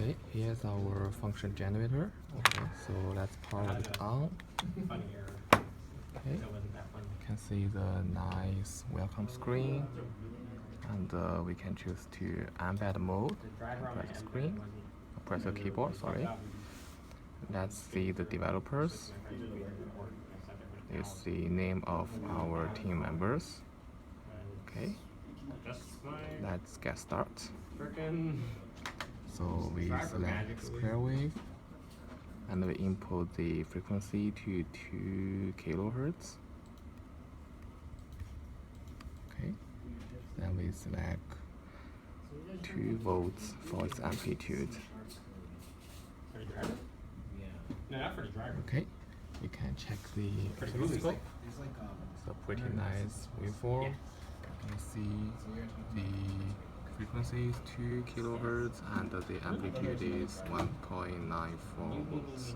Okay, here's our function generator. Okay, so let's power it on. Okay, you can see the nice welcome screen, and we can choose to embed mode. Press the screen, press the keyboard. Sorry. Let's see the developers. This is the name of our team members. Okay, let's get started. So we select square wave and we input the frequency to 2 kilohertz. Okay, then we select 2 volts for its amplitude. Okay, you can check the oscilloscope. It's a pretty nice waveform. You see the frequency is 2 kilohertz and the amplitude is 1.94 volts.